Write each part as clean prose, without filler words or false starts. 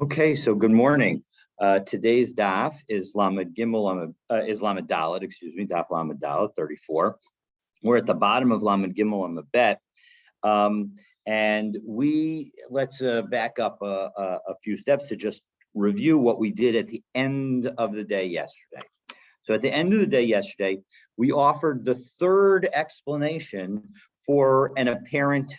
Okay, so good morning. Today's daf is Lamed Gimel, is Lamed Dalet, daf Lamed Dalet 34. We're at the bottom of Lamed Gimel on the bet. And let's back up a few steps to just review what we did at the end of the day yesterday. So at the end of the day yesterday, we offered the third explanation for an apparent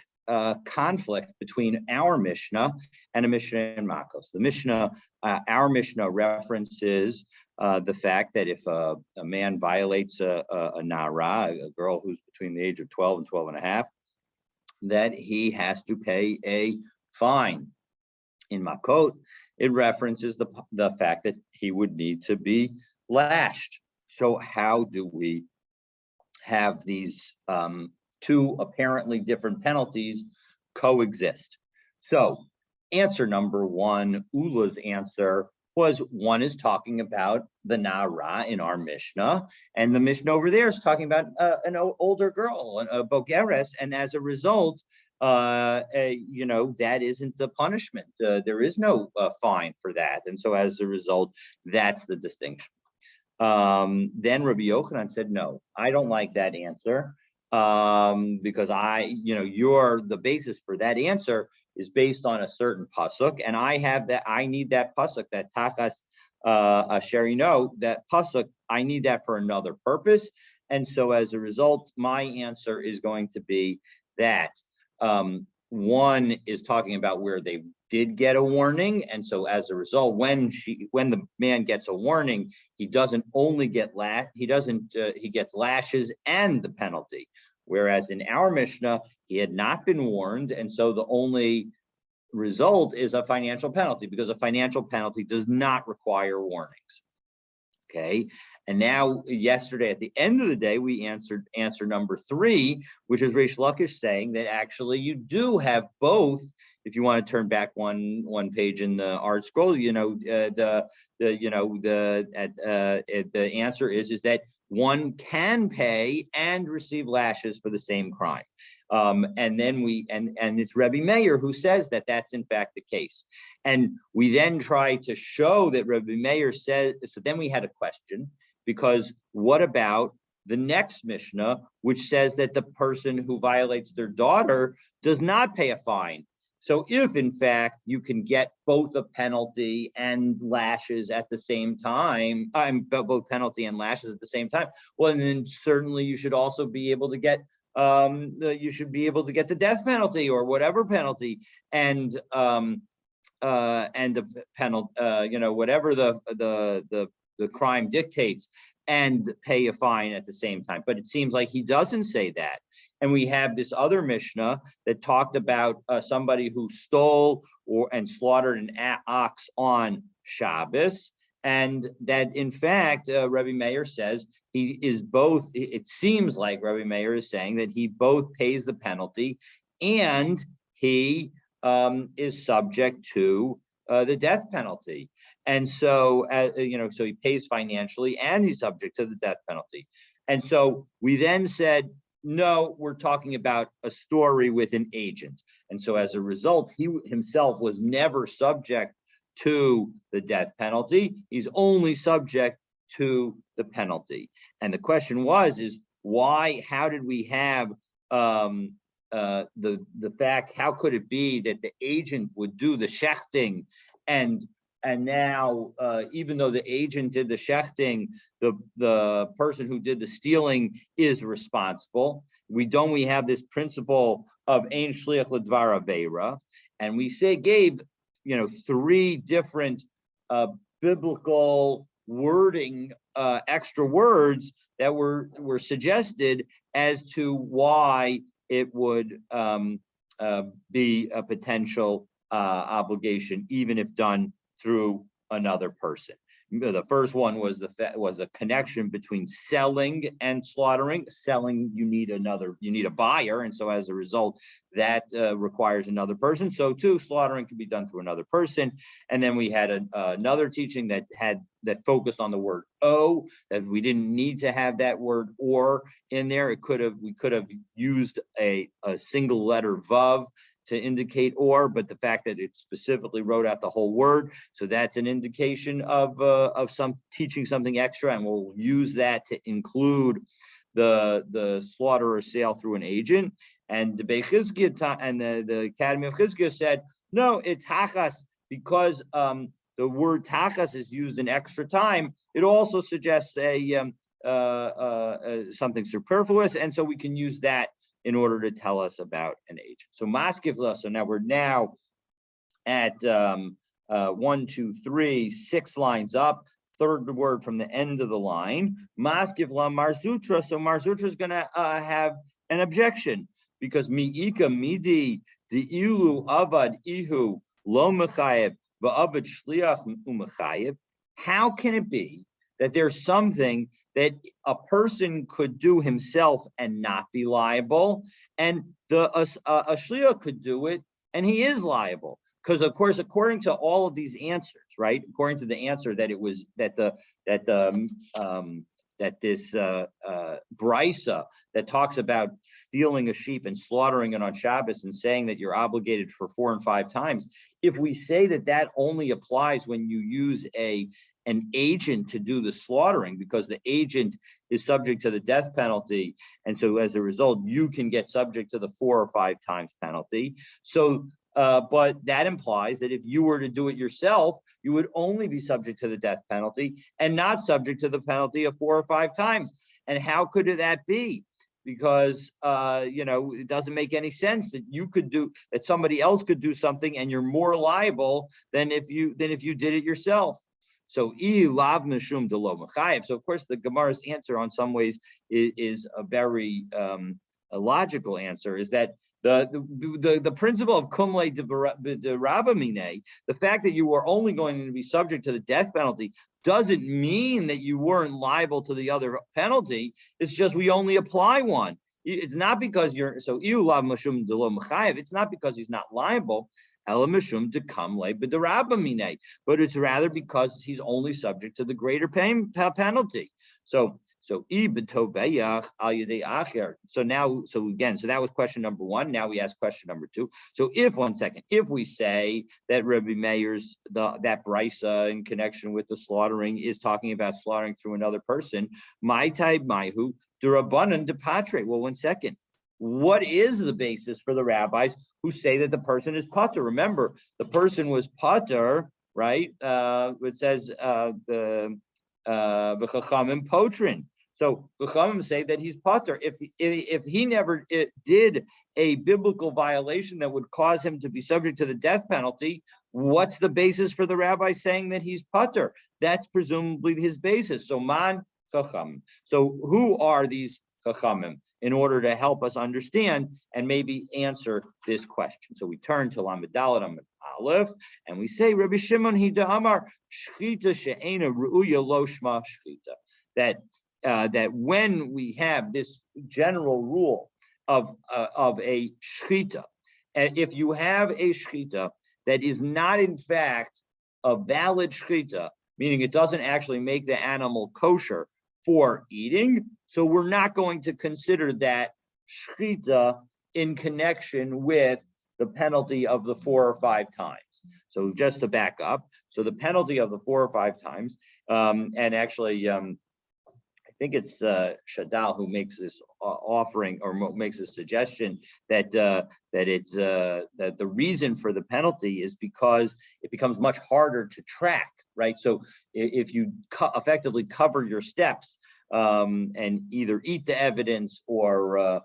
conflict between our Mishnah and a Mishnah in Makos. The Mishnah, our Mishnah references the fact that if a man violates a Nara, a girl who's between the age of 12 and 12 and a half, that he has to pay a fine. In Makot, it references the fact that he would need to be lashed. So how do we have these two apparently different penalties coexist? So answer number one, Ula's answer was one is talking about the Nara in our Mishnah, and the Mishnah over there is talking about an older girl, a Bogeres, and as a result, that isn't the punishment. There is no fine for that, and so as a result, that's the distinction. Then Rabbi Yochanan said, no, I don't like that answer. Because the basis for that answer is based on a certain pasuk, and I need that pasuk, that tachas sherino, that pasuk, I need that for another purpose. And so as a result, my answer is going to be that one is talking about where they did get a warning, and so as a result, when the man gets a warning, he doesn't only get he gets lashes and the penalty. Whereas in our Mishnah, he had not been warned, and so the only result is a financial penalty, because a financial penalty does not require warnings. Okay, and now yesterday at the end of the day, we answered answer number three, which is Reish Lakish saying that actually you do have both. If you want to turn back one page in the art scroll, the answer is that one can pay and receive lashes for the same crime. And then it's Rebbe Meir who says that that's in fact the case. And we then try to show that Rebbe Meir says, so then we had a question, because what about the next Mishnah, which says that the person who violates their daughter does not pay a fine? So if, in fact, you can get both a penalty and lashes at the same time, both penalty and lashes at the same time, well, then certainly you should also be able to get the death penalty or whatever penalty, and the penalty, whatever the crime dictates, and pay a fine at the same time. But it seems like he doesn't say that. And we have this other Mishnah that talked about somebody who stole and slaughtered an ox on Shabbos, and that in fact, Rebbe Meir says he is both. It seems like Rebbe Meir is saying that he both pays the penalty and he is subject to the death penalty. And so, so he pays financially and he's subject to the death penalty. And so we then said, no, we're talking about a story with an agent. And so as a result, he himself was never subject to the death penalty. He's only subject to the penalty. And the question is why, how did we have the fact, how could it be that the agent would do the shechting, and now, even though the agent did the shechting, the person who did the stealing is responsible. We have this principle of ein shliach ledvar aveira, and we gave three different biblical wording, extra words that were suggested as to why it would be a potential obligation, even if done through another person. The first one was a connection between selling and slaughtering. Selling, you need a buyer, and so as a result, that requires another person. So too, slaughtering can be done through another person. And then we had another teaching that focused on the word "o," that we didn't need to have that word "or" in there. We could have used a single letter "vav," to indicate or, but the fact that it specifically wrote out the whole word, so that's an indication of some teaching something extra, and we'll use that to include the slaughter or sale through an agent. And the Beit Chizkiah and the Academy of Chizkiah said no, it tachas, because the word tachas is used in extra time. It also suggests something superfluous, and so we can use that in order to tell us about an agent. So maskivla. So now we're at 1, 2, 3, 6 lines up. Third word from the end of the line. Maskivla marzutra. So marzutra is going to have an objection because miika midi the ilu avad ihu lo mechayev va'avad shliach umechayev. How can it be that there's something that a person could do himself and not be liable, and a shliach could do it and he is liable? Because of course, according to all of these answers, right? According to the answer that it was that this brisa that talks about stealing a sheep and slaughtering it on Shabbos and saying that you're obligated for 4 and 5 times. If we say that only applies when you use an agent to do the slaughtering, because the agent is subject to the death penalty, and so as a result, you can get subject to the 4 or 5 times penalty. So, but that implies that if you were to do it yourself, you would only be subject to the death penalty and not subject to the penalty of 4 or 5 times. And how could that be? Because it doesn't make any sense that somebody else could do something and you're more liable than if you did it yourself. So lav mishum de lo mechayev. So of course the Gemara's answer on some ways is a very a logical answer, is that the principle of kumle de rabamine, the fact that you were only going to be subject to the death penalty doesn't mean that you weren't liable to the other penalty. It's just we only apply one. It's not because it's not because he's not liable, but it's rather because he's only subject to the greater penalty. So that was question number 1. Now we ask question number 2. So if we say that Rabbi Meir's that brisa in connection with the slaughtering is talking about slaughtering through another person, my type maihu durabanan de patre. Well, 1 second. What is the basis for the rabbis who say that the person is pater? Remember, the person was pater, right? It says the v'chachamim potrin. So the Chachamim say that he's pater. If he never did a biblical violation that would cause him to be subject to the death penalty, what's the basis for the rabbi saying that he's pater? That's presumably his basis. So man Chachamim. So who are these Chachamim? In order to help us understand and maybe answer this question. So we turn to Lamed Dalet Amud Aleph, and we say, Rabbi Shimon Hida Amar, Shchita she'ena ru'uya lo shma shchita. That when we have this general rule of a shchita, and if you have a shchita that is not in fact a valid shchita, meaning it doesn't actually make the animal kosher for eating, so we're not going to consider that shchita in connection with the penalty of the 4 or 5 times. So just to back up, so the penalty of the 4 or 5 times, and actually, I think it's Shadal who makes this offering or makes a suggestion that the reason for the penalty is because it becomes much harder to track, right? So if you effectively cover your steps and either eat the evidence or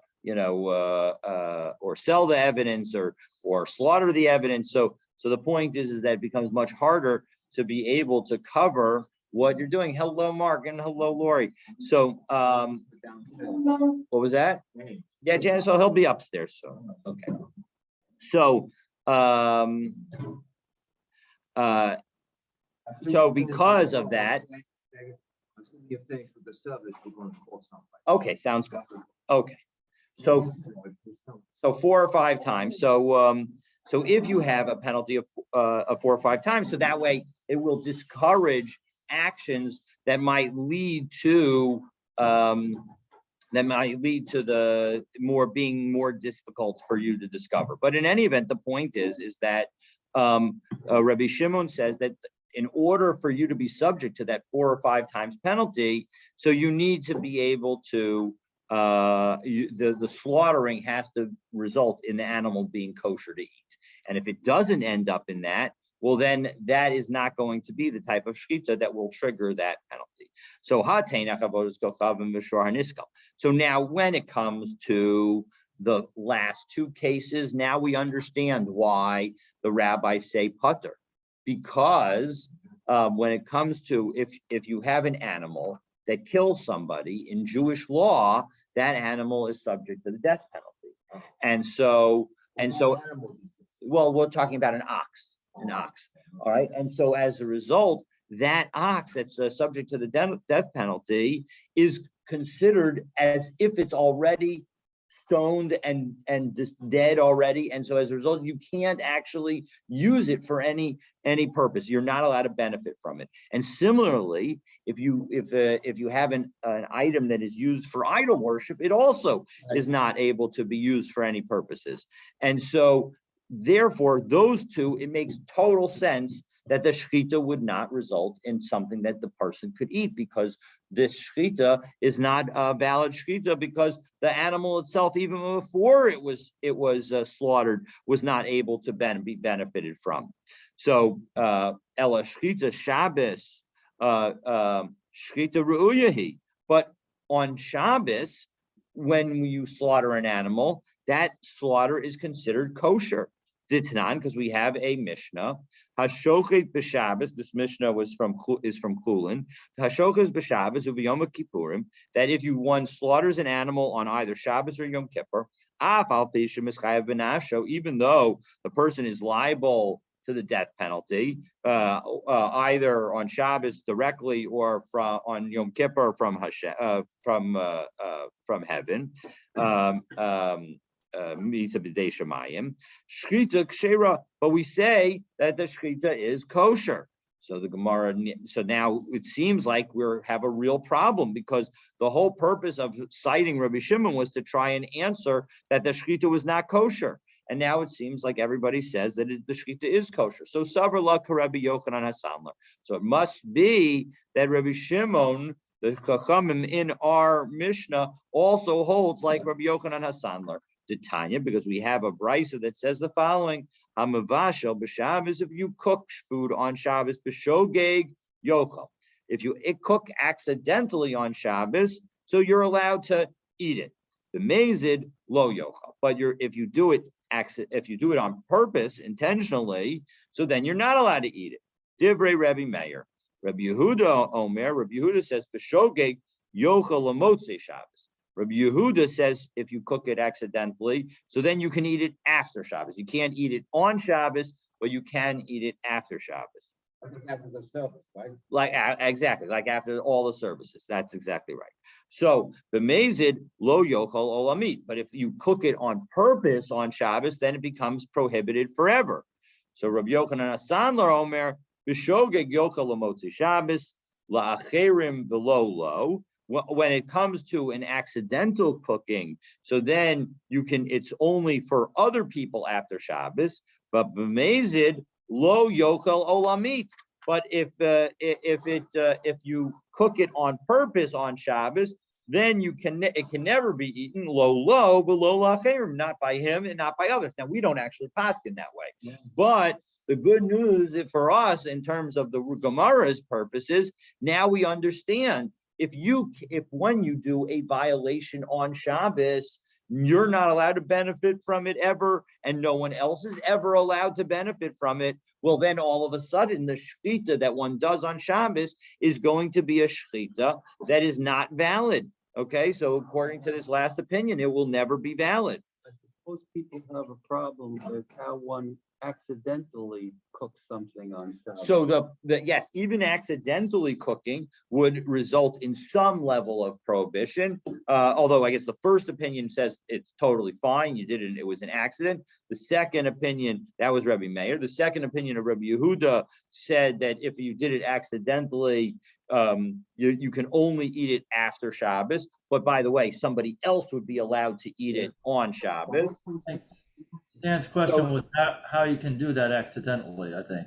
sell the evidence or slaughter the evidence, so the point is that it becomes much harder to be able to cover what you're doing. Hello, Mark, and hello, Lori. So, what was that? Yeah, Janice, so he'll be upstairs. So, okay. So, so because of that, okay, sounds good. Okay, so 4 or 5 times. So, so if you have a penalty of 4 or 5 times, so that way it will discourage actions that might lead to that might lead to the being more difficult for you to discover. But in any event, the point is that Rabbi Shimon says that in order for you to be subject to that 4 or 5 times penalty, so you need to be able to the slaughtering has to result in the animal being kosher to eat. And if it doesn't end up in that, well, then that is not going to be the type of shchita that will trigger that penalty. So now when it comes to the last 2 cases, now we understand why the rabbis say putter. Because when it comes to if you have an animal that kills somebody, in Jewish law, that animal is subject to the death penalty. And so, well, we're talking about an ox. All right. And so as a result, that ox that's subject to the death penalty is considered as if it's already stoned and just dead already. And so as a result, you can't actually use it for any purpose. You're not allowed to benefit from it. And similarly, if you have an item that is used for idol worship, it also is not able to be used for any purposes. And so therefore, those 2, it makes total sense that the shechita would not result in something that the person could eat, because this shechita is not a valid shechita, because the animal itself, even before it was slaughtered, was not able to be benefited from. So ela shechita Shabbos shechita ru'uyahi. But on Shabbos, when you slaughter an animal, that slaughter is considered kosher. Ditnan, because we have a Mishnah. Hashochet b'Shabbos. This Mishnah is from Kulin. Hashochet b'Shabbos u'v'Yom Kippurim. That if one slaughters an animal on either Shabbos or Yom Kippur, even though the person is liable to the death penalty, either on Shabbos directly or on Yom Kippur from heaven. But we say that the shechita is kosher. So the Gemara. So now it seems like we have a real problem, because the whole purpose of citing Rabbi Shimon was to try and answer that the shechita was not kosher. And now it seems like everybody says that the shechita is kosher. So Savar la Rabbi Yochanan HaSandler. So it must be that Rabbi Shimon, the Chachamim in our Mishnah, also holds like Rabbi Yochanan HaSandler. Tanya, because we have a brisa that says the following: Hamavashel b'Shabbos, if you cook food on Shabbos, b'shogeg yochel. If you cook accidentally on Shabbos, so you're allowed to eat it. The mezid lo yochel, but if you do it on purpose, intentionally, so then you're not allowed to eat it. Divrei Rabbi Meir, Rabbi Yehuda Omer. Rabbi Yehuda says b'shogeg yochel l'motzei Shabbos. Rabbi Yehuda says if you cook it accidentally, so then you can eat it after Shabbos. You can't eat it on Shabbos, but you can eat it after Shabbos. After the service, right? Exactly, like after all the services. That's exactly right. So the mezid lo yochel olamit. But if you cook it on purpose on Shabbos, then it becomes prohibited forever. So Rabbi Yochanan HaSandler Omer b'shogeg yochel l'motzi Shabbos la'acherim v'lo lo. When it comes to an accidental cooking, so then it's only for other people after Shabbos, but b'mezid lo yochel olamit. But if you cook it on purpose on Shabbos, then it can never be eaten below lacherim, not by him and not by others. Now we don't actually paskin that way, but the good news for us in terms of the Gemara's purposes, now we understand. If when you do a violation on Shabbos, you're not allowed to benefit from it ever, and no one else is ever allowed to benefit from it, well, then all of a sudden the shechita that one does on Shabbos is going to be a shechita that is not valid. Okay, so according to this last opinion, it will never be valid. I suppose people have a problem with how one accidentally cooks something on Shabbos. So yes, even accidentally cooking would result in some level of prohibition. Although I guess the first opinion says it's totally fine. You did it; it was an accident. The second opinion, that was Rabbi Meir. The second opinion of Rabbi Yehuda said that if you did it accidentally, you can only eat it after Shabbos. But by the way, somebody else would be allowed to eat it on Shabbos. Stan's question was how you can do that accidentally, I think.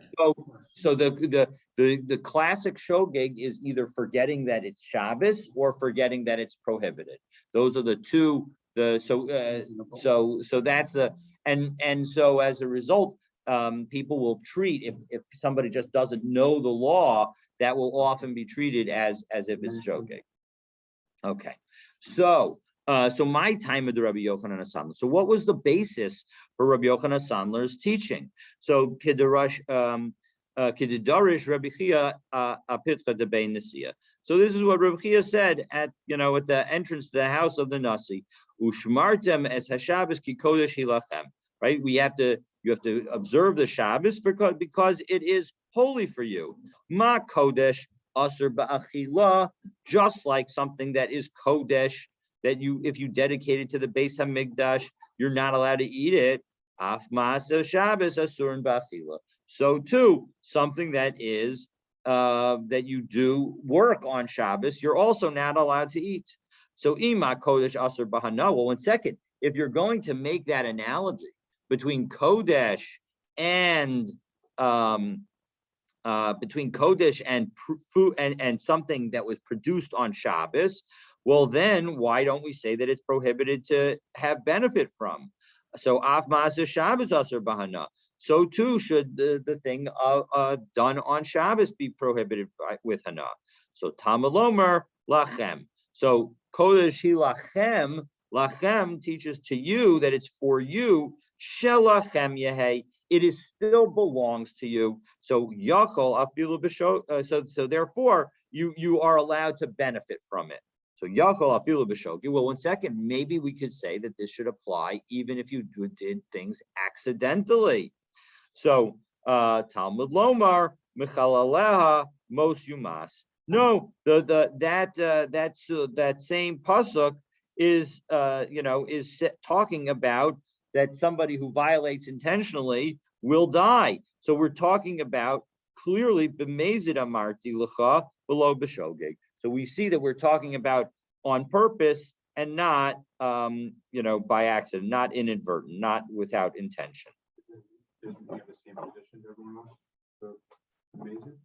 So the classic shogeg is either forgetting that it's Shabbos or forgetting that it's prohibited. Those are the two. So that's the and so as a result, people will treat if somebody just doesn't know the law, that will often be treated as if it's shogeg. Okay, so my time of the Rabbi Yochanan HaSandler. So what was the basis for Rabbi Yochanan HaSandler's teaching? So Kedidarish Rabbi Chia Apitcha Debei Nasiya. So this is what Rabbi Chia said at the entrance to the house of the Nasi. Ushmartem es haShabbos ki kodesh hilachem. Right, you have to observe the Shabbos because it is holy for you. Ma kodesh aser ba'achila, just like something that is kodesh, that if you dedicate it to the Beis Hamikdash, you're not allowed to eat it. Af ma'aser Shabbos asurun ba'achila. So too, something that is that you do work on Shabbos, you're also not allowed to eat. So ima kodesh aser b'hana. Well, 1 second, if you're going to make that analogy between kodesh and and something that was produced on Shabbos, well, then why don't we say that it's prohibited to have benefit from? So af ma'aser Shabbos aser b'hana. So too should the thing done on Shabbos be prohibited with hana. So Talmud Lomer lachem. So kodesh hi lachem teaches to you that it's for you. Shelachem yehei. It is still belongs to you. So yachol afilu b'shogeg. So therefore you are allowed to benefit from it. So yachol afilu b'shogeg. Well, 1 second, maybe we could say that this should apply even if you did things accidentally. So Talmud Lomar Michalaleha Mos Yumas. No, that same pasuk is talking about that somebody who violates intentionally will die. So we're talking about clearly b'mezid amarti l'cha below b'shogeg. So we see that we're talking about on purpose and not by accident, not inadvertent, not without intention. Doesn't he have the same position as everyone else? So, amazing.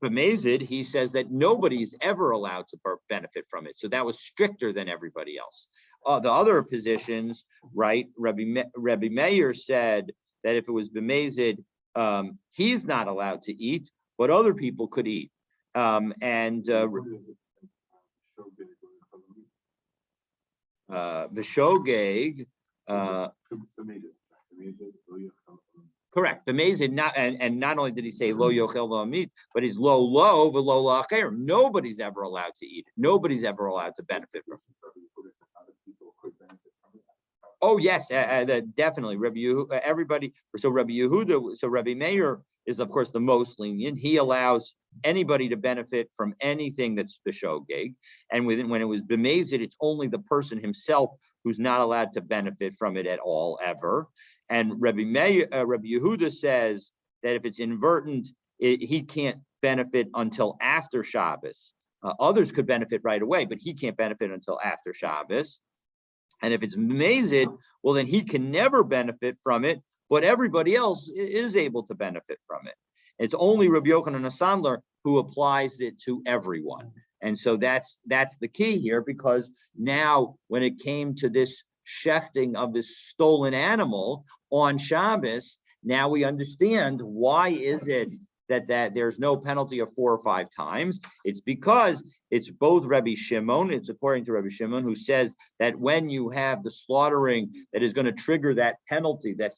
B'mezid, he says that nobody is ever allowed to benefit from it. So that was stricter than everybody else. The other positions, right? Rabbi Meir said that if it was b'mezid, he's not allowed to eat, but other people could eat. V'shogeg. Correct. B'mezid, not only did he say lo yochel lo meat, but he's lo v'lo la'acher. Nobody's ever allowed to eat it. Nobody's ever allowed to benefit from it. Oh yes, definitely. Rabbi Yehuda, everybody. So Rabbi Yehuda, so Rabbi Meir is of course the most lenient. He allows anybody to benefit from anything that's b'shogeg, and when it was b'mezid, it's only the person himself who's not allowed to benefit from it at all ever. And Rabbi Yehuda says that if it's inadvertent, he can't benefit until after Shabbos. Others could benefit right away, but he can't benefit until after Shabbos. And if it's mezid, well, then he can never benefit from it, but everybody else is able to benefit from it. It's only Rabbi Yochanan HaSandler who applies it to everyone. And so that's the key here, because now when it came to this shechting of this stolen animal on Shabbos, now we understand why is it that there's no penalty of 4 or 5 times. It's because it's both Rabbi Shimon, it's according to Rabbi Shimon, who says that when you have the slaughtering that is going to trigger that penalty, that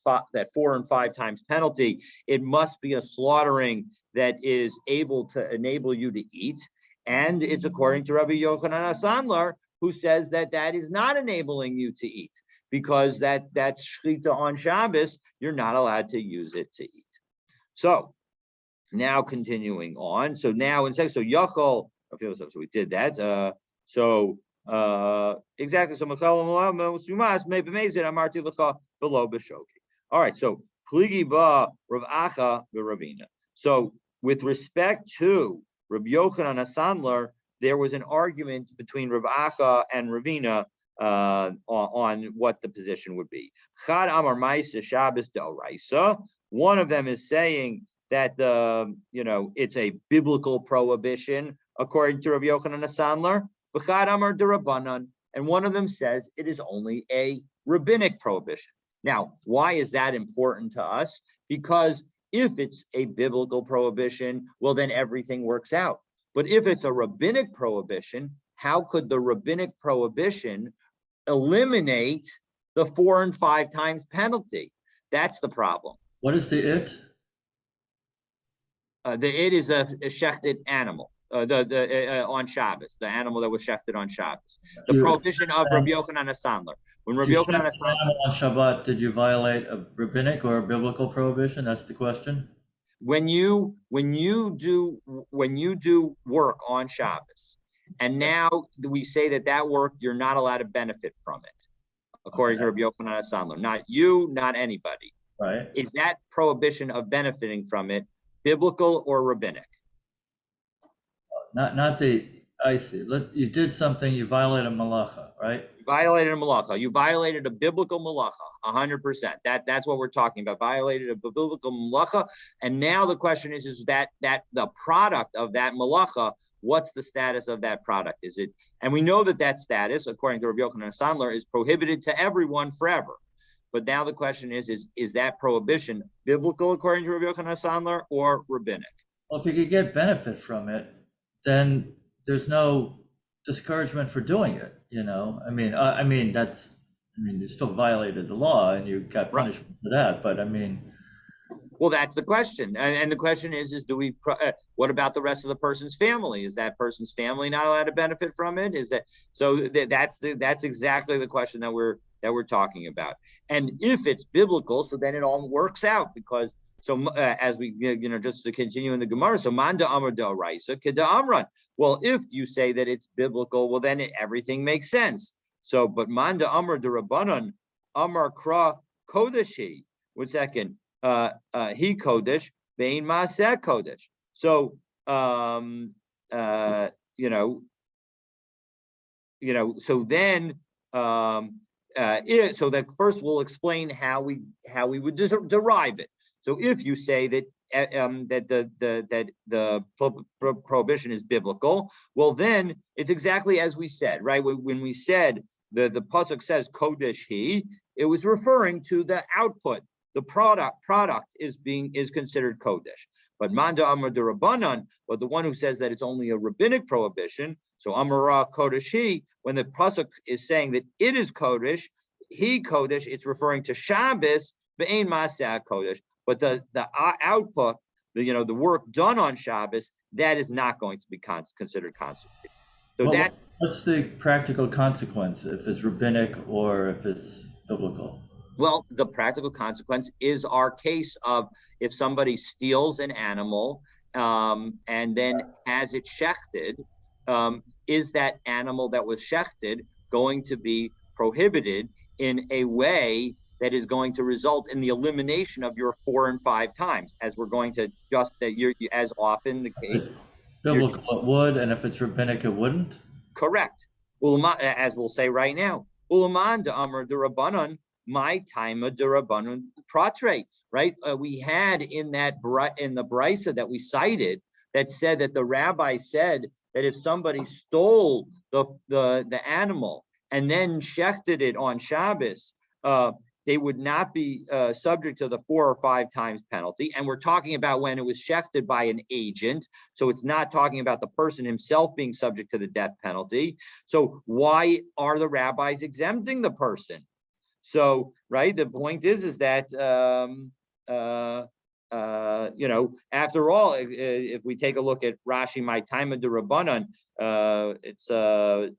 4 and 5 times penalty, it must be a slaughtering that is able to enable you to eat. And it's according to Rabbi Yochanan HaSandler, who says that is not enabling you to eat, because that's shechita on Shabbos, you're not allowed to use it to eat. So now continuing on. So now in second, so Yachol, so we did that. Exactly. So all right. So Kligi ba Rav Acha v'Ravina. So with respect to Rabbi Yochanan HaSandlar, there was an argument between Rav Acha and Ravina on what the position would be. Chad Amar Ma'isa Shabbos D'Oraisa. One of them is saying that it's a biblical prohibition according to Rabbi Yochanan HaSandlar. V'chad Amar D'Rabbanan, and one of them says it is only a rabbinic prohibition. Now, why is that important to us? Because if it's a biblical prohibition, well, then everything works out. But if it's a rabbinic prohibition, how could the rabbinic prohibition eliminate the 4 and 5 times penalty? That's the problem. What is the it? The it is a shechted animal. On Shabbos, the animal that was shechted on Shabbos. The prohibition of Rabbi Yochanan HaSandlar. When Rabbi Yochanan HaSandlar on Shabbat, did you violate a rabbinic or a biblical prohibition? That's the question. When you do work on Shabbos, and now we say that work you're not allowed to benefit from it, according to Rabbi Yochanan HaSandlar. Not you, not anybody. Right. Is that prohibition of benefiting from it biblical or rabbinic? I see. You did something, you violated malacha, right? You violated a malacha. You violated a biblical malacha, 100%. That's what we're talking about. Violated a biblical malacha. And now the question is that the product of that malacha, what's the status of that product? Is it, and we know that status, according to Rabbi Yochanan HaSandlar, is prohibited to everyone forever. But now the question is that prohibition biblical according to Rabbi Yochanan HaSandlar or rabbinic? Well, if you could get benefit from it, then there's no discouragement for doing it. You still violated the law and you got punishment for that. But well, that's the question. And the question is do we, what about the rest of the person's family? Is that person's family not allowed to benefit from it? That's exactly the question that we're talking about. And if it's biblical, so then it all works out because as we, just to continue in the Gemara, so manda amar d'oraisa keda amran. Well, if you say that it's biblical, well, then everything makes sense. So, but manda amar d'Rabbanan amar kra kodeshi. 1 second. He kodesh bein maaseh kodesh. So, so then, so that first we'll explain how we would derive it. So if you say that the prohibition is biblical, well then it's exactly as we said, right? When we said the pasuk says kodesh he, it was referring to the output. The product is considered kodesh. But manda amar d'Rabbanan, but the one who says that it's only a rabbinic prohibition, so amara kodesh he, when the pasuk is saying that it is kodesh, he kodesh, it's referring to Shabbos, be'ein maaseh kodesh. But the output, the work done on Shabbos, that is not going to be considered consecrated. So what's the practical consequence if it's rabbinic or if it's biblical? Well, the practical consequence is our case of if somebody steals an animal and then has it shechted, is that animal that was shechted going to be prohibited in a way that is going to result in the elimination of your 4 and 5 times, as we're going to as often the case. If it's biblical, it would, and if it's rabbinic, it wouldn't? Correct. As we'll say right now, Ulaman de Amar de Rabbanan, my time de Rabbanan pratre, right? We had in the brisa that we cited that said that the rabbi said that if somebody stole the animal and then shechted it on Shabbos, they would not be subject to the 4 or 5 times penalty. And we're talking about when it was shechted by an agent. So it's not talking about the person himself being subject to the death penalty. So why are the rabbis exempting the person? So, right, the point is that, after all, if we take a look at Rashi, my time of the Rabbanan, it's a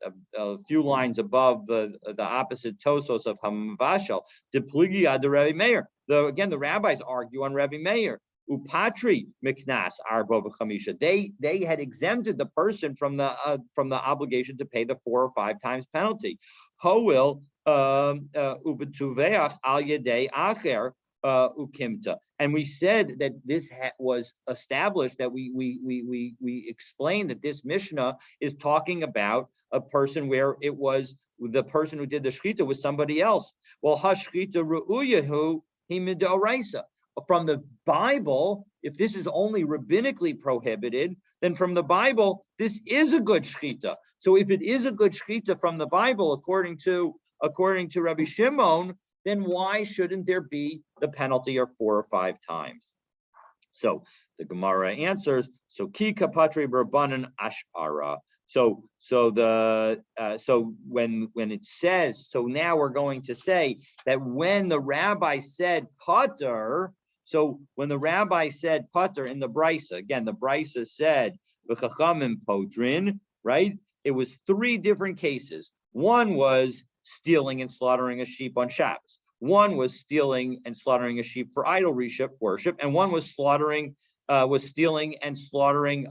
few lines above the opposite Tosos of Hamavashal. Depligi ad Rebbe Meir. Again, the rabbis argue on Rebbe Meir. Upatri miknas arba v'chamisha. They had exempted the person from the obligation to pay the 4 or 5 times penalty. Hoil ubetuveach al yedei acher ukimta. And we said that this was established, that we explained that this Mishnah is talking about a person where it was the person who did the shechita was somebody else. Well, hashchita ru'uyahu himidoraisa. From the Bible, if this is only rabbinically prohibited, then from the Bible, this is a good shechita. So if it is a good shechita from the Bible, according to Rabbi Shimon, then why shouldn't there be the penalty of 4 or 5 times? So the Gemara answers, so ki kapatri rabbanan ashara. So when it says, so now we're going to say that when the rabbi said pater, so when the rabbi said pater in the brisa, again, the brisa said v'chachamim podrin, right? It was 3 different cases. One was stealing and slaughtering a sheep on Shabbos. One was stealing and slaughtering a sheep for idol worship, and one was stealing and slaughtering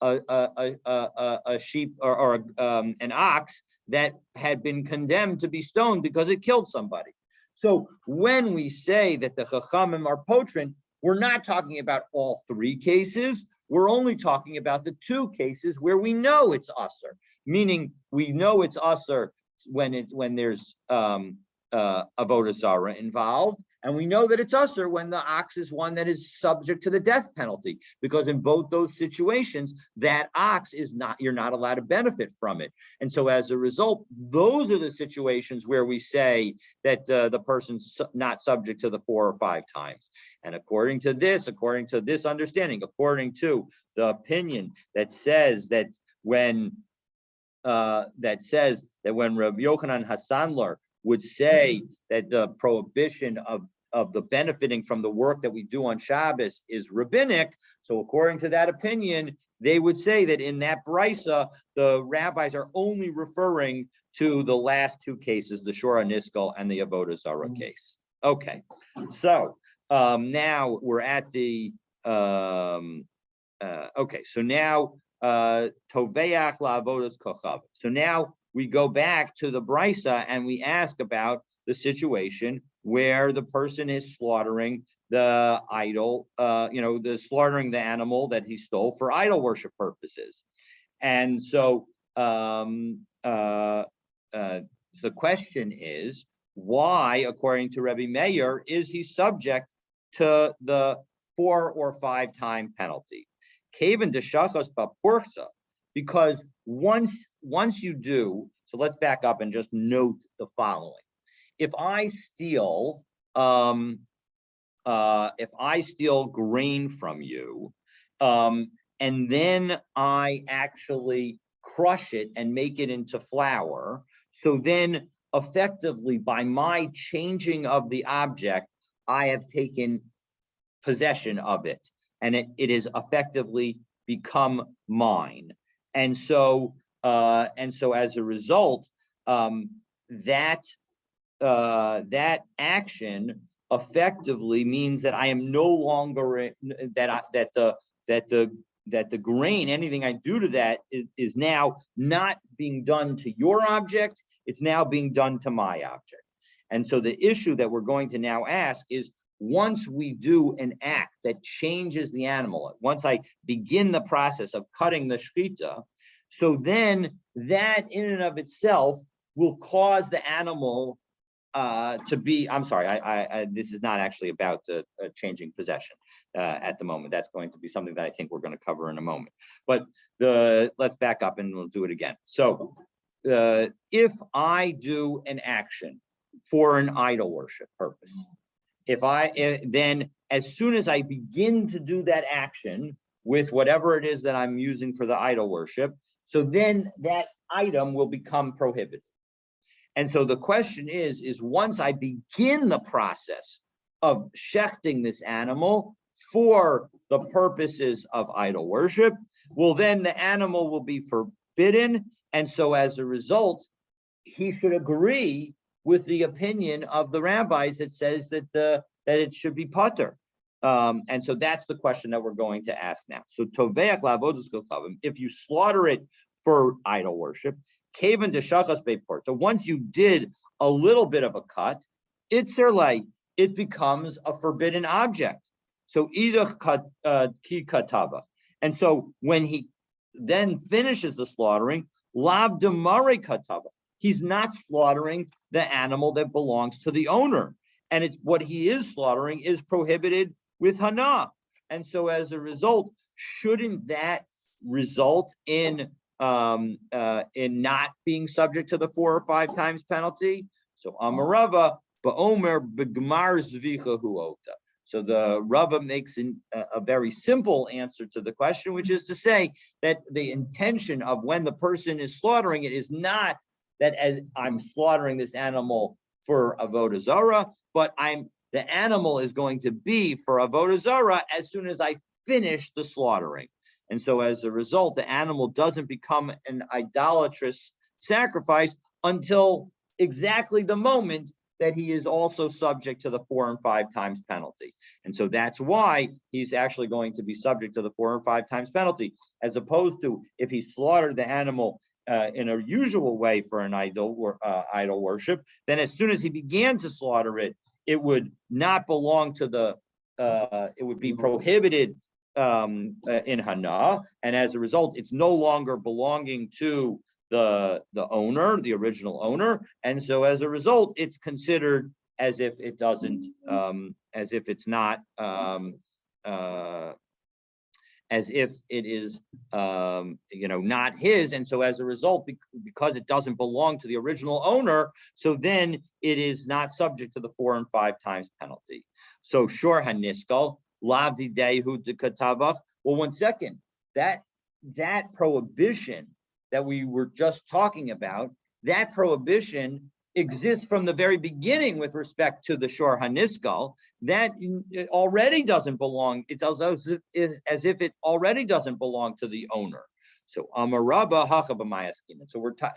a sheep or an ox that had been condemned to be stoned because it killed somebody. So when we say that the Chachamim are potrin, we're not talking about all 3 cases. We're only talking about the 2 cases where we know it's usher, meaning we know it's usher when there's avodah zarah involved, and we know that it's usher when the ox is one that is subject to the death penalty, because in both those situations, that ox is not, you're not allowed to benefit from it. And so as a result, those are the situations where we say that the person's not subject to the 4 or 5 times. And according to this understanding, according to the opinion that says that when Rabbi Yochanan Hassanler would say that the prohibition of the benefiting from the work that we do on Shabbos is rabbinic. So according to that opinion, they would say that in that brisa, the rabbis are only referring to the last 2 cases, the Shora Niskal and the Avodah Zarah case. Okay, so now we're at the, okay, so now Toveach la'avodas kochav. So now we go back to the brisa and we ask about the situation where the person is slaughtering the idol, slaughtering the animal that he stole for idol worship purposes. And so the question is, why, according to Rebbe Meir, is he subject to the 4 or 5 time penalty? Kaven deshachos bapurcha, because once you do, so let's back up and just note the following. If I steal grain from you, and then I actually crush it and make it into flour, so then effectively by my changing of the object, I have taken possession of it, and it has effectively become mine. And so as a result, that action effectively means that I am no longer that the grain, anything I do to that is now not being done to your object, it's now being done to my object. And so the issue that we're going to now ask is, once we do an act that changes the animal, once I begin the process of cutting the shechita, so then that in and of itself will cause the animal to be, I'm sorry, this is not actually about changing possession at the moment. That's going to be something that I think we're going to cover in a moment. But let's back up and we'll do it again. So if I do an action for an idol worship purpose, then as soon as I begin to do that action with whatever it is that I'm using for the idol worship, so then that item will become prohibited. And so the question is once I begin the process of shechting this animal for the purposes of idol worship, well, then the animal will be forbidden. And so as a result, he should agree with the opinion of the rabbis that says that it should be pater. And so that's the question that we're going to ask now. So toveach la'avodas kochavim, if you slaughter it for idol worship, kaven deshachas beipor. So once you did a little bit of a cut, it becomes a forbidden object. So ki katava. And so when he then finishes the slaughtering, lav demare katava. He's not slaughtering the animal that belongs to the owner. And it's what he is slaughtering is prohibited with hana. And so as a result, shouldn't that result in not being subject to the 4 or 5 times penalty? So Amarava ba'omer begmar zvicha huota. So the Rava makes a very simple answer to the question, which is to say that the intention of when the person is slaughtering it is not that as I'm slaughtering this animal for avodah zarah, but the animal is going to be for avodah zarah as soon as I finish the slaughtering. And so as a result, the animal doesn't become an idolatrous sacrifice until exactly the moment that he is also subject to the 4 and 5 times penalty. And so that's why he's actually going to be subject to the 4 or 5 times penalty, as opposed to if he slaughtered the animal in a usual way for an idol worship, then as soon as he began to slaughter it, it would not belong to it would be prohibited in Hana, and as a result, it's no longer belonging to the owner, the original owner, and so as a result, it's considered as if it doesn't, as if it's not, as if it is, not his, and so as a result, because it doesn't belong to the original owner, so then it is not subject to the 4 and 5 times penalty. So shor haniskal lavdi dehu de katavach. Well, 1 second, that prohibition that we were just talking about, that prohibition exists from the very beginning with respect to the shor haniskal. That it already doesn't belong. It's as if it already doesn't belong to the owner. So Amarabba hachabamayaskin.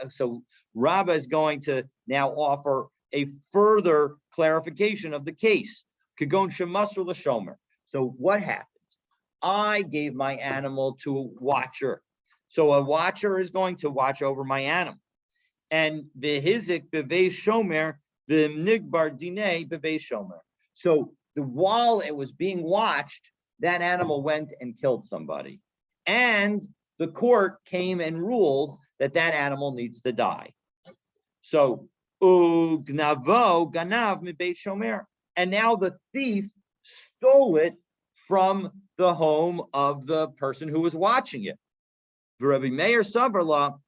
So Rabba is going to now offer a further clarification of the case. Kagon shemasru l'shomer. So what happened? I gave my animal to a watcher. So a watcher is going to watch over my animal. And v'hizik b'vei shomer v'nigbar dinei b'vei shomer. So while it was being watched, that animal went and killed somebody. And the court came and ruled that that animal needs to die. So ugnavo ganav mibeit shomer. And now the thief stole it from the home of the person who was watching it. Rabbi Meir Savarla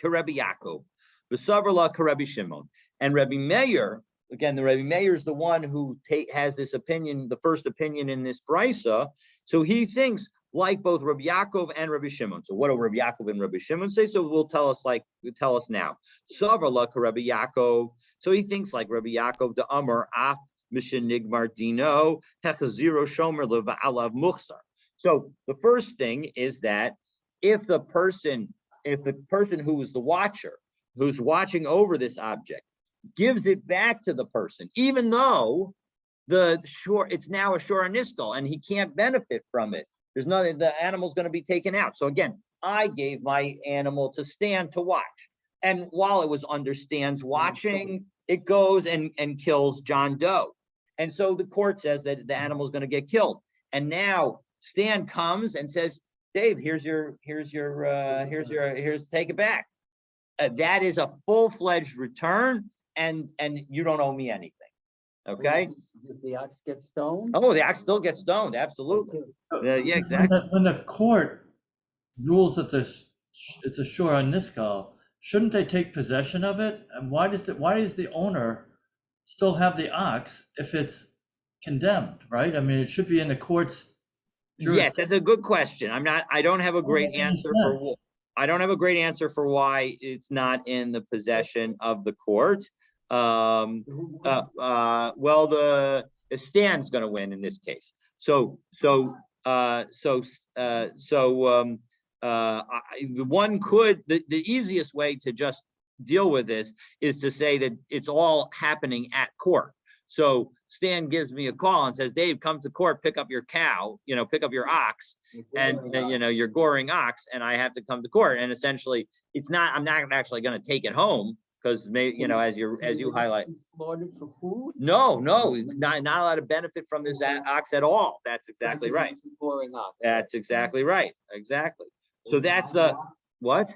Rabbi Yaakov, Savarla Rabbi Shimon, and Rabbi Meir. Again, the Rabbi Meir is the one who has this opinion, the first opinion in this brisa. So he thinks like both Rabbi Yaakov and Rabbi Shimon. So what do Rabbi Yaakov and Rabbi Shimon say? So tell us now. Savarla Rabbi Yaakov. So he thinks like Rabbi Yaakov the Amar Af Mishin Nigmar Dino Hechaziro Shomer Leva'alav Muchsar. So the first thing is that if the person who is the watcher, who's watching over this object, gives it back to the person, even though it's now a shor aniskal and he can't benefit from it. There's nothing, the animal's going to be taken out. So again, I gave my animal to Stan to watch. And while it was under Stan's watching, it goes and kills John Doe. And so the court says that the animal is going to get killed. And now Stan comes and says, Dave, here's take it back. That is a full-fledged return, and you don't owe me anything. Okay. Does the ox get stoned? Oh, the ox still gets stoned. Absolutely. Yeah, exactly. When the court rules that it's a shor aniskal, shouldn't they take possession of it? And why does the owner still have the ox if it's condemned? Right? I mean, it should be in the court's. Yes, that's a good question. I don't have a great answer for why it's not in the possession of the court. Well, the Stan's going to win in this case. The easiest way to just deal with this is to say that it's all happening at court. So Stan gives me a call and says, Dave, come to court, pick up your cow, pick up your ox, and your goring ox, and I have to come to court. And essentially, I'm not actually going to take it home. because as you highlight. Slaughtered for food? No, it's not allowed to benefit from this ox at all. That's exactly right. It's a boring ox. That's exactly right. Exactly. So that's what?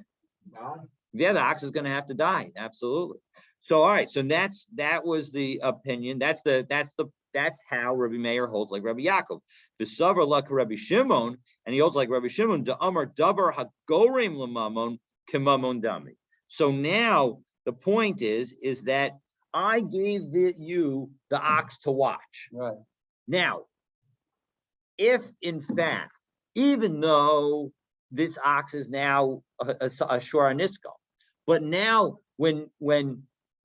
Yeah, the ox is going to have to die. Absolutely. So all right. So that was the opinion. That's how Rabbi Meir holds like Rabbi Yaakov. The Savar like Rabbi Shimon, and he holds like Rabbi Shimon. The Amar Davar Hagorim Lamamon Kimamon Dami. So now the point is that I gave you the ox to watch. Right. Now, if in fact, even though this ox is now a Shor Nisko, but now when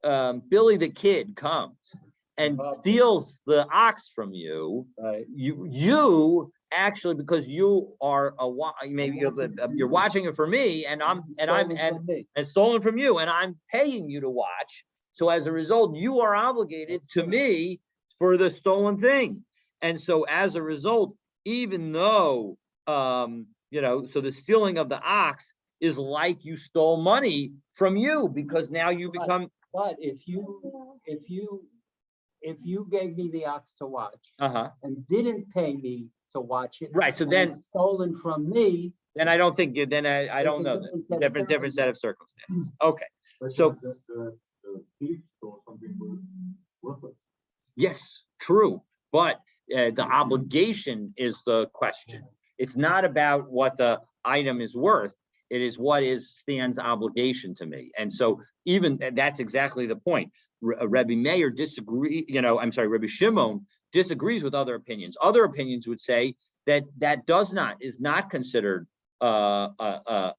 Billy the Kid comes and steals the ox from you, Right. you actually, because you are maybe you're watching it for me, and stolen from you, and I'm paying you to watch. So as a result, you are obligated to me for the stolen thing. And so as a result, even though so the stealing of the ox is like you stole money from you, because now you become. But if you gave me the ox to watch and didn't pay me to watch it, right? So and then it's stolen from me. Then I don't think you. Then I don't know. Different set of circumstances. Okay. So the thief stole something worthless. yes, true, but the obligation is the question. It's not about what the item is worth. It is what is Stan's obligation to me. And so even that's exactly the point. Rabbi Meir Rabbi Shimon disagrees with other opinions. Other opinions would say that is not considered a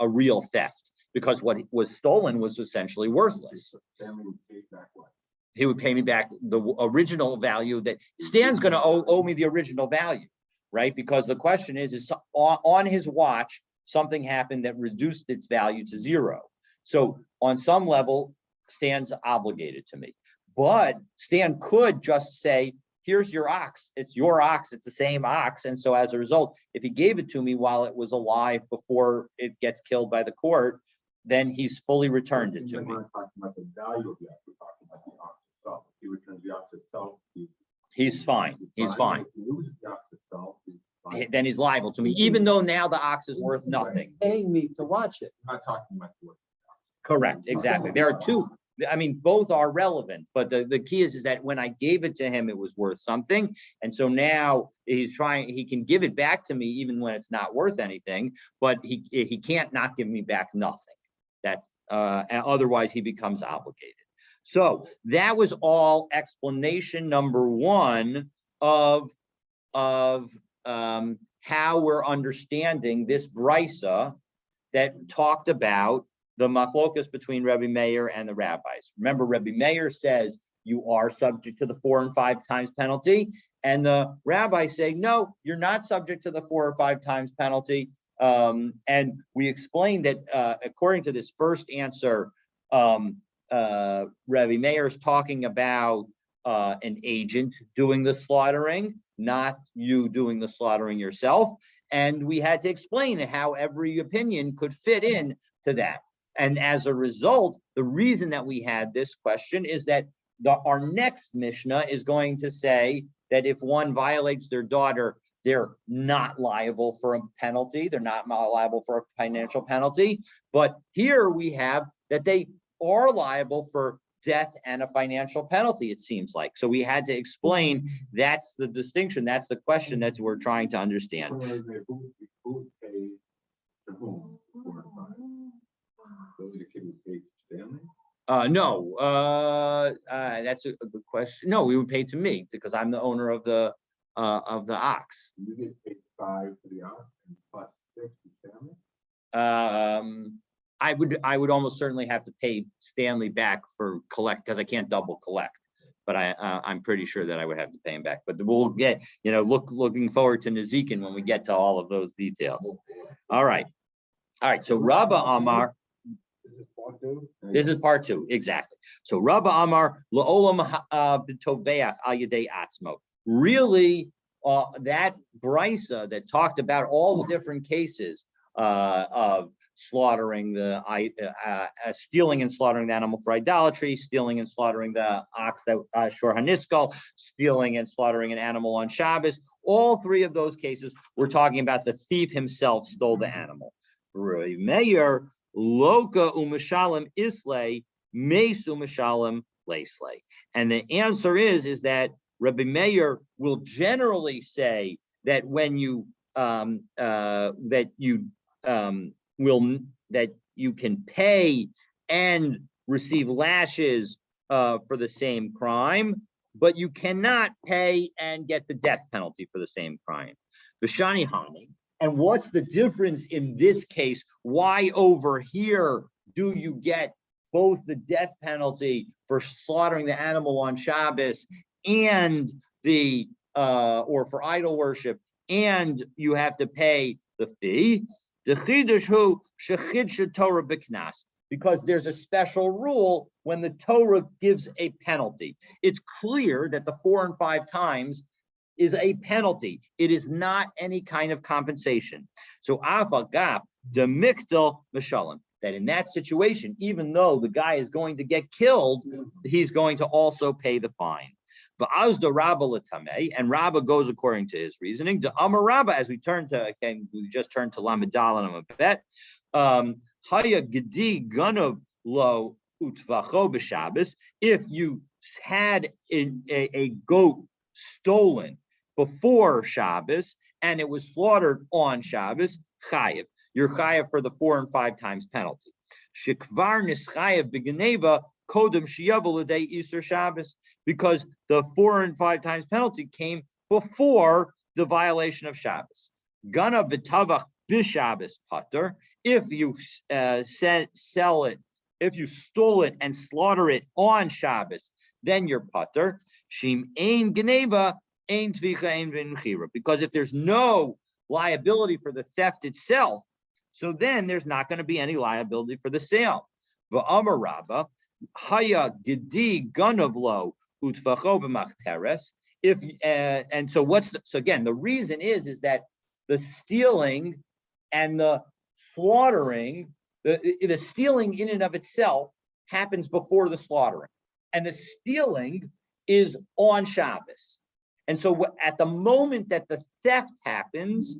real theft, because what was stolen was essentially worthless. Family would pay back what? He would pay me back the original value that Stan's going to owe me the original value, right? Because the question is on his watch, something happened that reduced its value to zero. So on some level, Stan's obligated to me. But Stan could just say, here's your ox. It's your ox. It's the same ox. And so as a result, if he gave it to me while it was alive before it gets killed by the court, then he's fully returned it to me. We're not talking about the value of the ox. We're talking about the ox itself. If he returns the ox itself, he's fine. He's fine. If he loses the ox itself, then he's liable to me, even though now the ox is worth nothing. Paying me to watch it. I'm not talking about the worth. Correct, exactly. There are two. I mean, both are relevant, but the key is that when I gave it to him, it was worth something. And so now he can give it back to me even when it's not worth anything, but he can't not give me back nothing. That's otherwise he becomes obligated. So that was all explanation number one of how we're understanding this brisa that talked about the machlokas between Rabbi Meir and the rabbis. Remember, Rabbi Meir says you are subject to the 4 and 5 times penalty, and the rabbis say, no, you're not subject to the 4 or 5 times penalty. And we explained that according to this first answer, Rabbi Meir is talking about an agent doing the slaughtering, not you doing the slaughtering yourself. And we had to explain how every opinion could fit in to that. And as a result, the reason that we had this question is that our next Mishnah is going to say that if one violates their daughter, they're not liable for a penalty. They're not liable for a financial penalty. But here we have that they are liable for death and a financial penalty, it seems like. So we had to explain that's the distinction. That's the question that we're trying to understand. Who pays to whom? 4 and 5. So the kid would pay Stanley? No, that's a good question. No, we would pay to me because I'm the owner of the ox. You get paid 5 for the ox and plus 6 to Stanley? I would almost certainly have to pay Stanley back for collect because I can't double collect. But I'm pretty sure that I would have to pay him back. But we'll get, looking forward to Nezikin when we get to all of those details. All right. So Rabba Amar. This is part 2, exactly. So Rabba Amar la'olam b'toveach al yedei atzmo. Really, that brisa that talked about all the different cases of slaughtering stealing and slaughtering the animal for idolatry, stealing and slaughtering the ox that shor haniskal, stealing and slaughtering an animal on Shabbos. All three of those cases, we're talking about the thief himself stole the animal. Meir loka umashalim islay meis umashalim leislay. And the answer is that Rabbi Meir will generally say that when you that you can pay and receive lashes for the same crime, but you cannot pay and get the death penalty for the same crime. V'shani hani. And what's the difference in this case? Why over here do you get both the death penalty for slaughtering the animal on Shabbos and the or for idol worship, and you have to pay the fee? The chidush hu shechidsha Torah b'knas, because there's a special rule when the Torah gives a penalty. It's clear that the 4 and 5 times is a penalty. It is not any kind of compensation. So afagaf demikdal mishalim, that in that situation, even though the guy is going to get killed, he's going to also pay the fine. V'azda Rabba l'tamei, and Rabba goes according to his reasoning. To Amar Rabba, as we turn to, again, we just turned to Lamadal and Amabet. Haya gedi ganav lo utvacho b'Shabbos. If you had a goat stolen before Shabbos and it was slaughtered on Shabbos, chayiv. You're chayiv for the 4 and 5 times penalty. Shekvar nischayiv b'geneva kodem shiyavu l'day Easter Shabbos, because the 4 and 5 times penalty came before the violation of Shabbos. Gana v'tavach b'Shabbos pater. If you sell it, if you stole it and slaughter it on Shabbos, then you're pater. Shim ein geneva ein tvicha ein v'nchira. Because if there's no liability for the theft itself, so then there's not going to be any liability for the sale. V'amar Rabba haya gedi ganav lo utvacho b'machteres. If and so so again, the reason is that the stealing and the slaughtering, the stealing in and of itself happens before the slaughtering, and the stealing is on Shabbos. And so at the moment that the theft happens,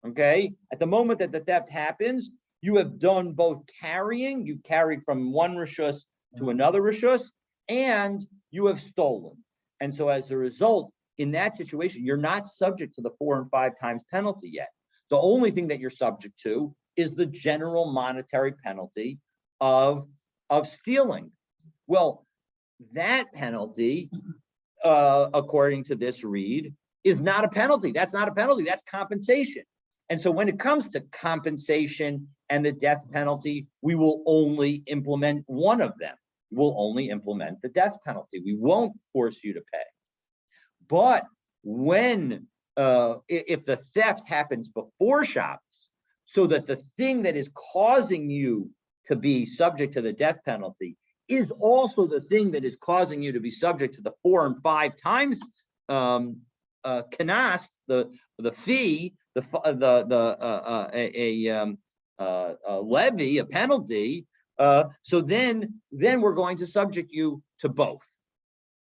okay, at the moment that the theft happens, you have done both carrying, you've carried from one rishus to another rishus, and you have stolen. And so as a result, in that situation, you're not subject to the 4 and 5 times penalty yet. The only thing that you're subject to is the general monetary penalty of stealing. Well, that penalty, according to this read, is not a penalty. That's not a penalty. That's compensation. And so when it comes to compensation and the death penalty, we will only implement one of them. We'll only implement the death penalty. We won't force you to pay. But when, if the theft happens before Shabbos, so that the thing that is causing you to be subject to the death penalty is also the thing that is causing you to be subject to the 4 and 5 times kanas, the fee, a levy, a penalty. So then we're going to subject you to both.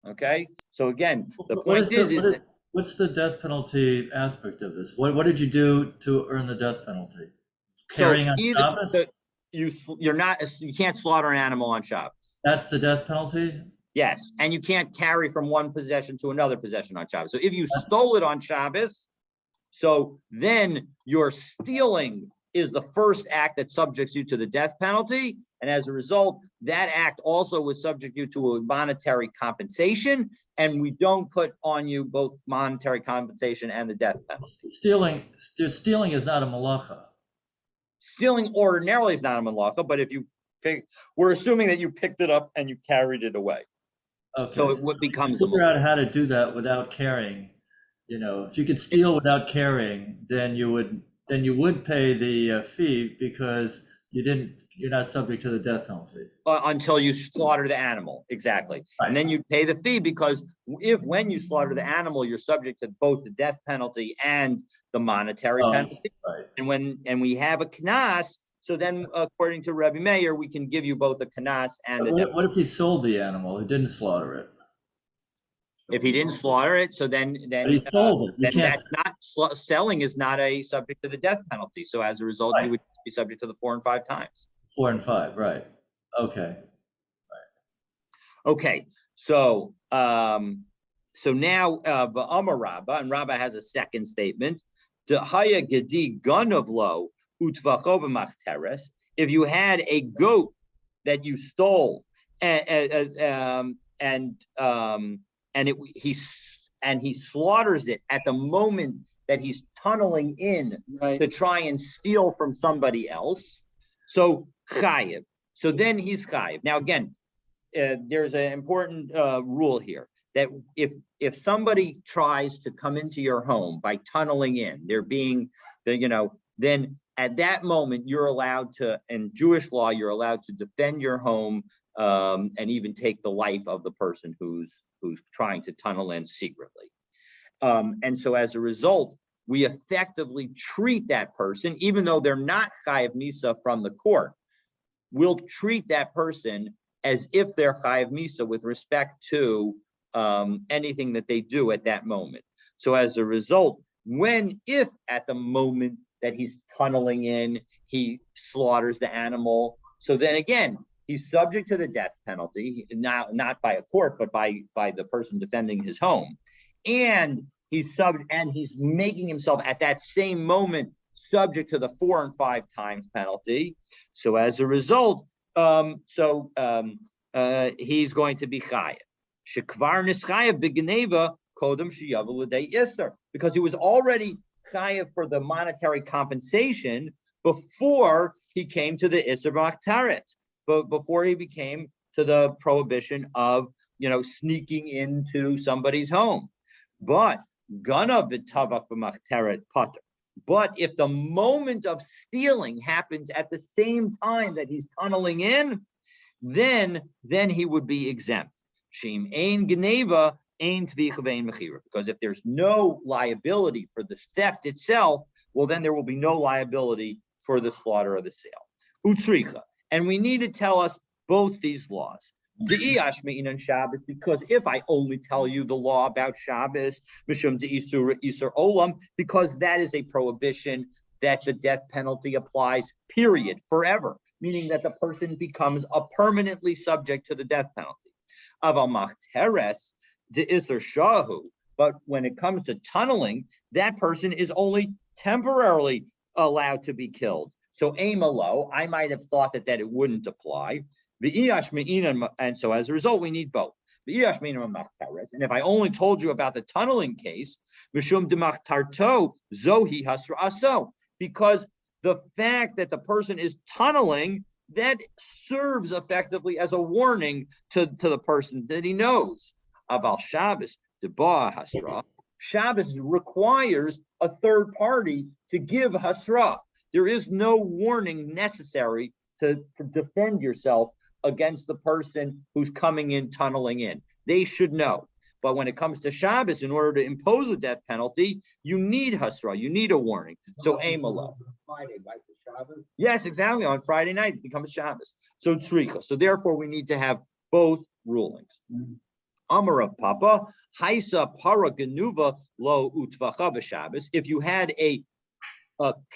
Okay. So again, the point is that what's the death penalty aspect of this? What did you do to earn the death penalty? Carrying on Shabbos? You can't slaughter an animal on Shabbos. That's the death penalty? Yes, and you can't carry from one possession to another possession on Shabbos. So if you stole it on Shabbos, so then your stealing is the first act that subjects you to the death penalty. And as a result, that act also would subject you to a monetary compensation. And we don't put on you both monetary compensation and the death penalty. Stealing is not a malacha. Stealing ordinarily is not a malacha, but if you we're assuming that you picked it up and you carried it away. Okay. So it becomes figure out how to do that without carrying. You know, if you could steal without carrying, then you would pay the fee because you're not subject to the death penalty. Until you slaughter the animal, exactly. Right. And then you pay the fee because when you slaughter the animal, you're subject to both the death penalty and the monetary penalty. Right. And when we have a knas, So then, according to Rebbe Meir, we can give you both the kanas and the. What if he sold the animal? He didn't slaughter it. If he didn't slaughter it, so then But he sold it. You can't. that's not selling is not a subject to the death penalty. So as a result, Right. you would be subject to the 4 and 5 times. 4 and 5, right? Okay. Okay, so now Amar Rabba, and Rabba has a second statement. Haya gedi ganav lo utvacho b'machteres. If you had a goat that you stole, and he slaughters it at the moment that he's tunneling in Right. to try and steal from somebody else, so chayiv. So then he's chayiv. Now again, there's an important rule here that if somebody tries to come into your home by tunneling in, then at that moment you're allowed to, in Jewish law, you're allowed to defend your home and even take the life of the person who's trying to tunnel in secretly. And so as a result, we effectively treat that person, even though they're not chayiv misa from the court, we'll treat that person as if they're chayiv misa with respect to anything that they do at that moment. So as a result, if at the moment that he's tunneling in, he slaughters the animal, so then again, he's subject to the death penalty, not by a court, but by the person defending his home. And he's making himself at that same moment subject to the 4 and 5 times penalty. So as a result, he's going to be chayiv. Shekvar nischayev b'geneva kodem sheyavu l'dei iser, because he was already chayiv for the monetary compensation before he came to the iser b'achtaret, but before he became to the prohibition of sneaking into somebody's home. But ganav v'tavach b'machtaret pater. But if the moment of stealing happens at the same time that he's tunneling in, then he would be exempt. Shim ein geneva ein tvicha vein mechira. Because if there's no liability for the theft itself, well, then there will be no liability for the slaughter or the sale. Utzricha. And we need to tell us both these laws. De'iyash me'inan Shabbos, because if I only tell you the law about Shabbos, mishum de'isur isur olam, because that is a prohibition that the death penalty applies, period, forever, meaning that the person becomes permanently subject to the death penalty. Aval machteres de'isur shahu, but when it comes to tunneling, that person is only temporarily allowed to be killed. So amalo, I might have thought that it wouldn't apply. And so as a result, we need both. And if I only told you about the tunneling case, because the fact that the person is tunneling, that serves effectively as a warning to the person that he knows. About Shabbos, Shabbos requires a third party to give hasra. There is no warning necessary to defend yourself against the person who's coming in, tunneling in. They should know. But when it comes to Shabbos, in order to impose a death penalty, you need hasra, you need a warning. So amalo. Friday, right, the Shabbos? Yes, exactly. On Friday night, it becomes Shabbos. So tzricha. So therefore, we need to have both rulings. Amar of Papa, Haisa para genuva lo utvacha b'Shabbos. If you had a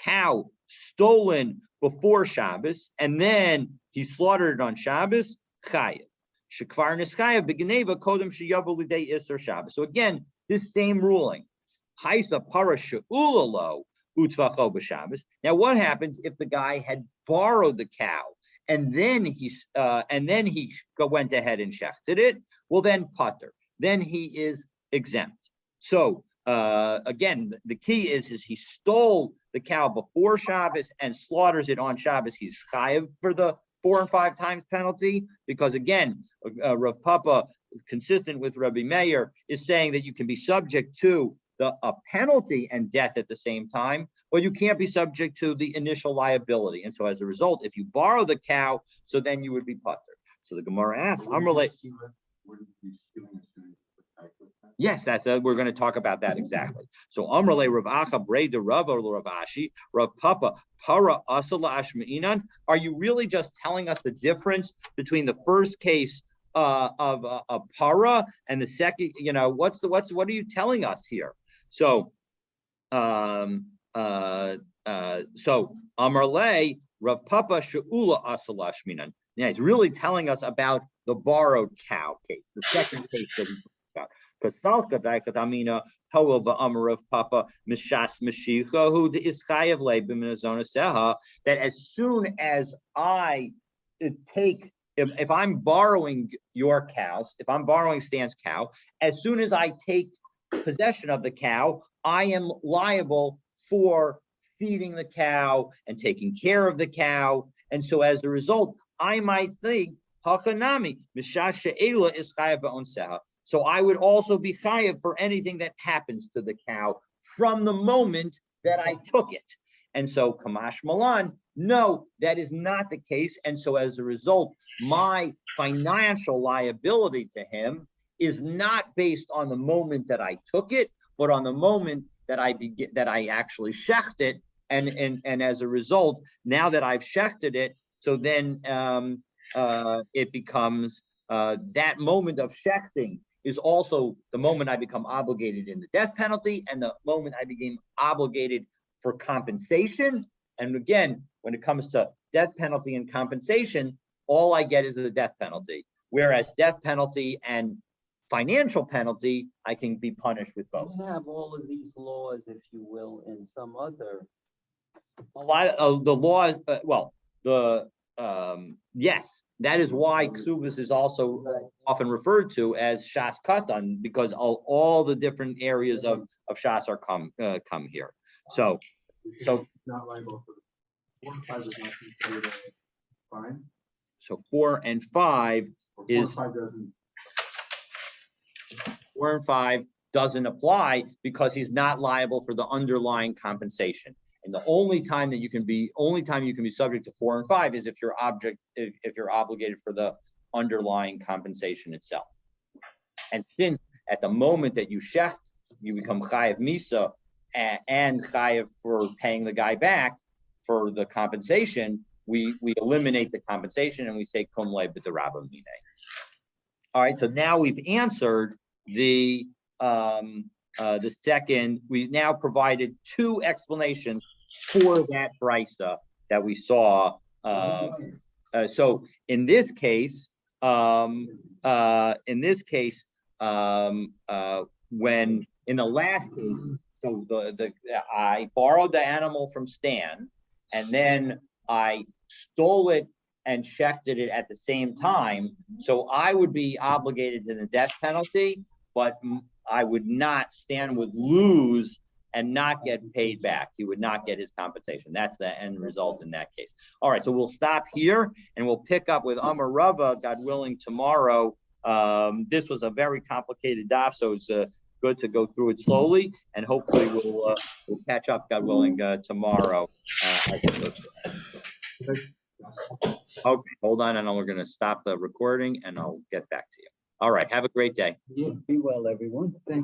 cow stolen before Shabbos, and then he slaughtered it on Shabbos, chayiv. Shekvar nischayev b'geneva kodem sheyavu l'dei iser Shabbos. So again, this same ruling. Haisa para she'ula lo utvacho b'Shabbos. Now, what happens if the guy had borrowed the cow and then he went ahead and shechted it? Well, then pater. Then he is exempt. So again, the key is he stole the cow before Shabbos and slaughters it on Shabbos. He's chayiv for the 4 and 5 times penalty, because again, Rav Papa, consistent with Rabbi Meir, is saying that you can be subject to a penalty and death at the same time, but you can't be subject to the initial liability. And so as a result, if you borrow the cow, so then you would be pater. So the Gemara asks, I'm related. Wouldn't be stealing as soon as the tax was passed? Yes, we're going to talk about that exactly. So Amrle Rav Acha Breda Rav Rav Ashi Rav Papa Para Asala Ashmeinan. Are you really just telling us the difference between the first case of a para and the second? What are you telling us here? So Amrle Rav Papa She'ula Asala Ashmeinan. Yeah, he's really telling us about the borrowed cow case, the second case that he talked about. Kasalka daikatamina hoel va'amarav papa mishas mashicha who the ischayev lebim in a zona seha, that as soon as I take, if I'm borrowing your cows, if I'm borrowing Stan's cow, as soon as I take possession of the cow, I am liable for feeding the cow and taking care of the cow. And so as a result, I might think hakanami mishas she'ela ischayev ba'on seha. So I would also be chayav for anything that happens to the cow from the moment that I took it. And so Kamash Malan, no, that is not the case. And so as a result, my financial liability to him is not based on the moment that I took it, but on the moment that I actually shecht it. And as a result, now that I've shechted it, so then it becomes that moment of shechting is also the moment I become obligated in the death penalty and the moment I became obligated for compensation. And again, when it comes to death penalty and compensation, all I get is the death penalty. Whereas death penalty and financial penalty, I can be punished with both. We have all of these laws, if you will, in some other. A lot of the laws, yes, that is why Ksubis is also often referred to as Shas Katan, because all the different areas of Shas are come here. So Not liable for 4 and 5 is not considered a fine. So 4 and 5 Or 4 is and 5 doesn't. 4 and 5 doesn't apply because he's not liable for the underlying compensation. And the only time you can be subject to 4 and 5 is if you're obligated for the underlying compensation itself. And since at the moment that you shecht, you become chayav misa and chayav for paying the guy back for the compensation, we eliminate the compensation and we say kum le b'derabba mine. All right, so now we've answered the second. We now provided 2 explanations for that brisa that we saw. So in this case, when in the last case, so I borrowed the animal from Stan, and then I stole it and shechted it at the same time. So I would be obligated to the death penalty, but I would not. Stan would lose and not get paid back. He would not get his compensation. That's the end result in that case. All right, so we'll stop here and we'll pick up with Amar Rava, God willing, tomorrow. This was a very complicated daf, so it's good to go through it slowly, and hopefully we'll catch up, God willing, tomorrow. Okay, hold on, and we're going to stop the recording, and I'll get back to you. All right, have a great day. Yeah, be well, everyone. Thank